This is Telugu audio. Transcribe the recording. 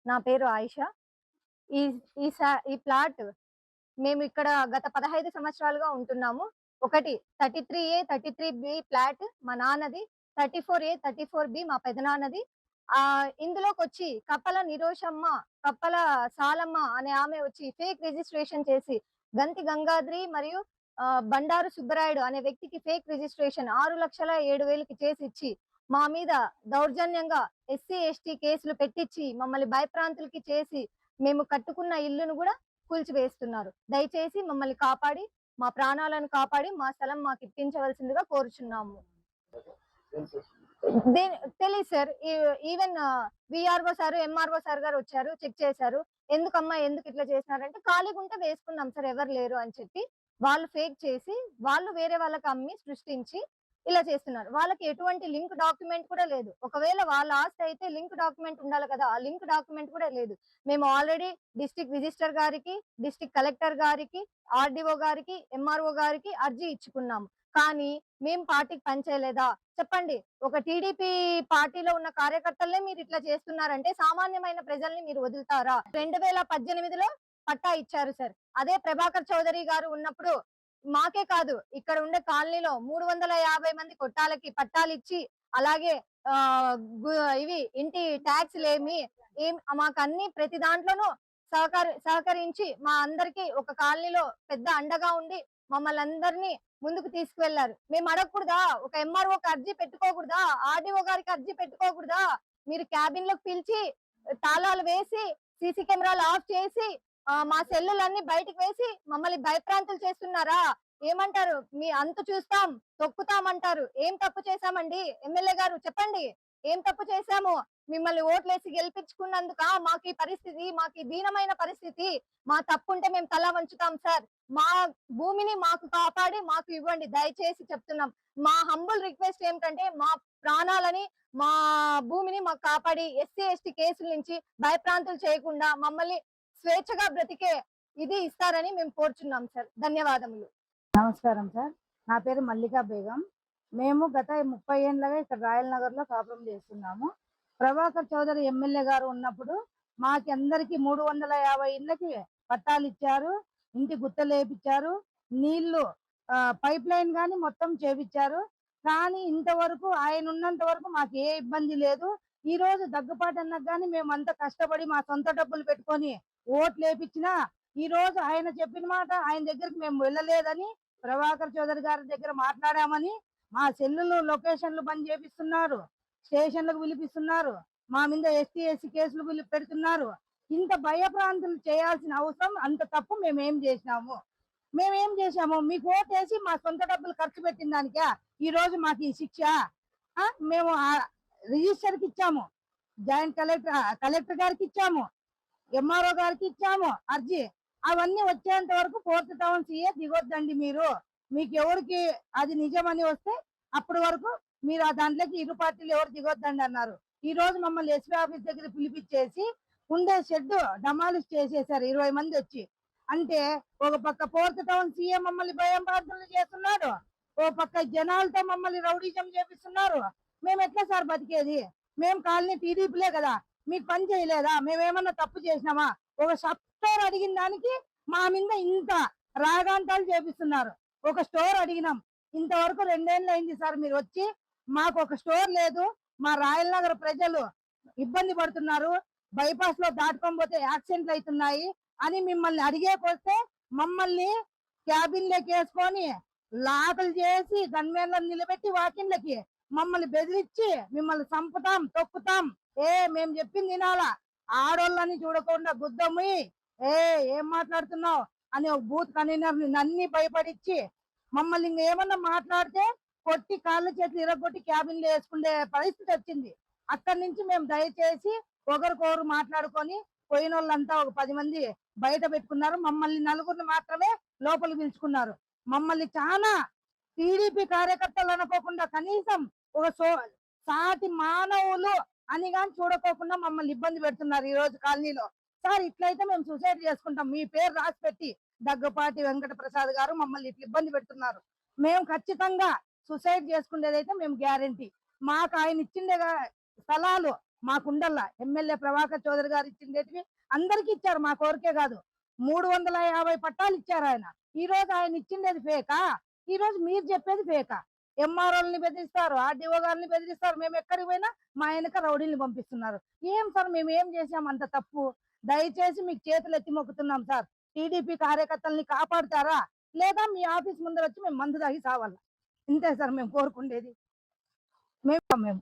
నా పేరు ఆయిషా. ఈ ఈ ప్లాట్ మేము ఇక్కడ గత 15 సంవత్సరాలుగా ఉంటున్నాము. ఒకటి 33A, 33B ఫ్లాట్ మా నాన్నది. 34A, 34B మా పెదనాన్నది. ఇందులోకొచ్చి కప్పల నిరోషమ్మ, కప్పల సాలమ్మ అనే ఆమె వచ్చి ఫేక్ రిజిస్ట్రేషన్ చేసి గంతి గంగాద్రి మరియు బండారు సుబ్బరాయుడు అనే వ్యక్తికి ఫేక్ రిజిస్ట్రేషన్ 6,07,000కి చేసిచ్చి మా మీద దౌర్జన్యంగా ఎస్సీ, ఎస్టీ కేసులు పెట్టించి మమ్మల్ని భయప్రాంతులకి చేసి మేము కట్టుకున్న ఇల్లును కూడా కూల్చివేస్తున్నారు. దయచేసి మమ్మల్ని కాపాడి మా ప్రాణాలను కాపాడి మా స్థలం మాకు ఇప్పించవలసిందిగా కోరుచున్నాము. తెలీదు sir. Even VRO sir, MRO sir గారు వచ్చారు, చెక్ చేశారు. ఎందుకమ్మా ఎందుకు ఇట్లా చేసినారంటే ఖాళీగా ఉంటే వేసుకున్నాం సార్, ఎవరు లేరు అని చెప్పి వాళ్ళు ఫేక్ చేసి వాళ్ళు వేరే వాళ్ళకి అమ్మి సృష్టించి ఇలా చేస్తున్నారు. వాళ్ళకి ఎటువంటి లింక్ డాక్యుమెంట్ కూడా లేదు. ఒకవేళ వాళ్ళ ఆస్తి అయితే లింక్ డాక్యుమెంట్ ఉండాలి కదా, ఆ లింక్ డాక్యుమెంట్ కూడా లేదు. మేము ఆల్రెడీ డిస్ట్రిక్ట్ రిజిస్టర్ గారికి, డిస్ట్రిక్ట్ కలెక్టర్ గారికి, ఆర్డీఓ గారికి, ఎంఆర్ఓ గారికి అర్జీ ఇచ్చుకున్నాము. కానీ మేము పార్టీకి పనిచేయలేదా చెప్పండి? ఒక టీడీపీ పార్టీలో ఉన్న కార్యకర్తలనే మీరు ఇట్లా చేస్తున్నారంటే సామాన్యమైన ప్రజల్ని మీరు వదులుతారా? 2018లో పట్టా ఇచ్చారు సార్. అదే ప్రభాకర్ చౌదరి గారు ఉన్నప్పుడు మాకే కాదు ఇక్కడ ఉండే కాలనీలో 350 మంది కొట్టాలకి పట్టాలు ఇచ్చి, అలాగే ఇవి ఇంటి ట్యాక్స్లేమి మాకు అన్ని ప్రతి దాంట్లోనూ సహకరించి మా అందరికి ఒక కాలనీలో పెద్ద అండగా ఉండి మమ్మల్ని అందరినీ ముందుకు తీసుకువెళ్లారు. మేము అడగకూడదా? ఒక ఎంఆర్ఓకి అర్జీ పెట్టుకోకూడదా? ఆర్డీఓ గారికి అర్జీ పెట్టుకోకూడదా? మీరు క్యాబిన్ లోకి పిలిచి తాళాలు వేసి సీసీ కెమెరాలు ఆఫ్ చేసి మా సెల్లులన్నీ బయటకు వేసి మమ్మల్ని భయప్రాంతులు చేస్తున్నారా? ఏమంటారు? మీ అంతు చూస్తాం, తొక్కుతామంటారు. ఏం తప్పు చేశామండి? ఎమ్మెల్యే గారు చెప్పండి, ఏం తప్పు చేశాము? మిమ్మల్ని ఓట్లేసి గెలిపించుకున్నందుక మాకు ఈ పరిస్థితి, మాకు ఈ దీనమైన పరిస్థితి. మా తప్పుంటే మేము తల వంచుతాం సార్. మా భూమిని మాకు కాపాడి మాకు ఇవ్వండి, దయచేసి చెప్తున్నాం. మా హంబుల్ రిక్వెస్ట్ ఏమిటంటే మా ప్రాణాలని, మా భూమిని మాకు కాపాడి ఎస్సీ, ఎస్టీ కేసుల నుంచి భయప్రాంతులు చేయకుండా మమ్మల్ని స్వేచ్ఛగా బ్రతికే ఇది ఇస్తారని మేము కోరుచున్నాం సార్. ధన్యవాదములు. నమస్కారం సార్. నా పేరు మల్లికా బేగం. మేము గత 30 ఏళ్ళగా ఇక్కడ రాయల్ నగర్ లో కాపురం చేస్తున్నాము. ప్రభాకర్ చౌదరి ఎమ్మెల్యే గారు ఉన్నప్పుడు మాకి అందరికి 350 ఇళ్ళకి పట్టాలు ఇచ్చారు, ఇంటి గుత్తలు వేపించారు, నీళ్లు పైప్ లైన్ గాని మొత్తం చేపించారు. కానీ ఇంతవరకు ఆయన ఉన్నంత వరకు మాకు ఏ ఇబ్బంది లేదు. ఈ రోజు దగ్గుపాటి అన్నకు కానీ మేము అంత కష్టపడి మా సొంత డబ్బులు పెట్టుకొని ఓట్లు వేపించినా ఈ రోజు ఆయన చెప్పిన మాట ఆయన దగ్గరికి మేము వెళ్ళలేదని, ప్రభాకర్ చౌదరి గారి దగ్గర మాట్లాడామని మా సెల్లులు లొకేషన్లు బంద్ చేపిస్తున్నారు, స్టేషన్లకు పిలిపిస్తున్నారు, మా మీద ఎస్టీ, ఎస్సీ కేసులు పెడుతున్నారు. ఇంత భయప్రాంతులు చేయాల్సిన అవసరం, అంత తప్పు మేమేం చేసినాము? మీకు ఓటేసి మా సొంత డబ్బులు ఖర్చు పెట్టిన దానికా ఈ రోజు మాకు ఈ శిక్ష? మేము రిజిస్టర్కి ఇచ్చాము, జాయింట్ కలెక్టర్ గారికి ఇచ్చాము, ఎంఆర్ఓ గారికి ఇచ్చాము అర్జీ. అవన్నీ వచ్చేంత వరకు 4th టౌన్ సీఏ దిగొద్దండి మీరు. మీకు ఎవరికి అది నిజమని వస్తే అప్పటి వరకు మీరు ఆ దాంట్లోకి ఇరు పార్టీలు ఎవరు దిగొద్దండి అన్నారు. ఈ రోజు మమ్మల్ని ఎస్పీ ఆఫీస్ దగ్గర పిలిపించేసి ఉండే షెడ్ డమాలిష్ చేసేసారు 20 మంది వచ్చి. అంటే ఒక పక్క 4th టౌన్ సీఏ మమ్మల్ని భయం ప్రార్థనలు చేస్తున్నాడు, ఓ పక్క జనాలతో మమ్మల్ని రౌడీజం చేపిస్తున్నారు. మేము ఎట్లా సార్ బతికేది? మేము కాలనీ టీడీపీలే కదా, మీకు పని చేయలేదా? మేమేమన్నా తప్పు చేసినామా? ఒక స్టోర్ అడిగిన దానికి మా మీద ఇంత రాగాంతాలు చేపిస్తున్నారు. ఒక స్టోర్ అడిగినాం, ఇంతవరకు 2 ఏళ్ళు అయింది సార్ మీరు వచ్చి. మాకు ఒక స్టోర్ లేదు. మా రాయల్ నగర్ ప్రజలు ఇబ్బంది పడుతున్నారు, బైపాస్ లో దాటుకొని పోతే యాక్సిడెంట్లు అవుతున్నాయి అని మిమ్మల్ని అడిగేకొస్తే మమ్మల్ని క్యాబిన్లోకి వేసుకొని లాకలు చేసి గన్మేన్లను నిలబెట్టి వాకిన్లకి మమ్మల్ని బెదిరించి మిమ్మల్ని చంపుతాం, తొక్కుతాం, మేము చెప్పింది వినాలా, ఆడోళ్ళని చూడకుండా గుద్దమ్మి ఏం మాట్లాడుతున్నావు అని ఒక బూత్ కన్వీనర్ నన్ని భయపడిచ్చి మమ్మల్ని ఇంకేమన్నా మాట్లాడితే కొట్టి కాళ్ళ చేతులు ఇరగొట్టి క్యాబిన్ లో వేసుకునే పరిస్థితి వచ్చింది. అక్కడి నుంచి మేము దయచేసి ఒకరికొకరు మాట్లాడుకొని పోయిన వాళ్ళంతా ఒక 10 మంది బయట పెట్టుకున్నారు. మమ్మల్ని 4గురిని మాత్రమే లోపల పిలుచుకున్నారు. మమ్మల్ని చాలా టీడీపీ కార్యకర్తలు అనుకోకుండా కనీసం ఒక సాటి మానవులు అని కానీ చూడకోకుండా మమ్మల్ని ఇబ్బంది పెడుతున్నారు ఈ రోజు కాలనీలో. సార్ ఇట్లయితే మేము సూసైడ్ చేసుకుంటాం, మీ పేరు రాసి పెట్టి దగ్గుపాటి వెంకట ప్రసాద్ గారు మమ్మల్ని ఇట్లా ఇబ్బంది పెడుతున్నారు. మేము ఖచ్చితంగా సూసైడ్ చేసుకునేదైతే మేము గ్యారంటీ. మాకు ఆయన ఇచ్చిండే స్థలాలు మాకుండల్లా ఎమ్మెల్యే ప్రభాకర్ చౌదరి గారు ఇచ్చిండేటివి అందరికి ఇచ్చారు, మా కోరికే కాదు. 350 పట్టాలు ఇచ్చారు ఆయన. ఈ రోజు ఆయన ఇచ్చిండేది ఫేకా, ఈ రోజు మీరు చెప్పేది ఫేకా. ఎంఆర్ఓల్ని బెదిరిస్తారు, ఆర్డీఓ గారిని బెదిరిస్తారు. మేము ఎక్కడికి పోయినా మా వెనక రౌడీల్ని పంపిస్తున్నారు. ఏం సార్ మేము ఏం చేసాం అంత తప్పు? దయచేసి మీకు చేతులు ఎత్తి మొక్కుతున్నాం సార్. టీడీపీ కార్యకర్తల్ని కాపాడుతారా, లేదా మీ ఆఫీస్ ముందర వచ్చి మేము మందు తాగి సావాలా? ఇంతే సార్ మేము కోరుకుండేది. మేము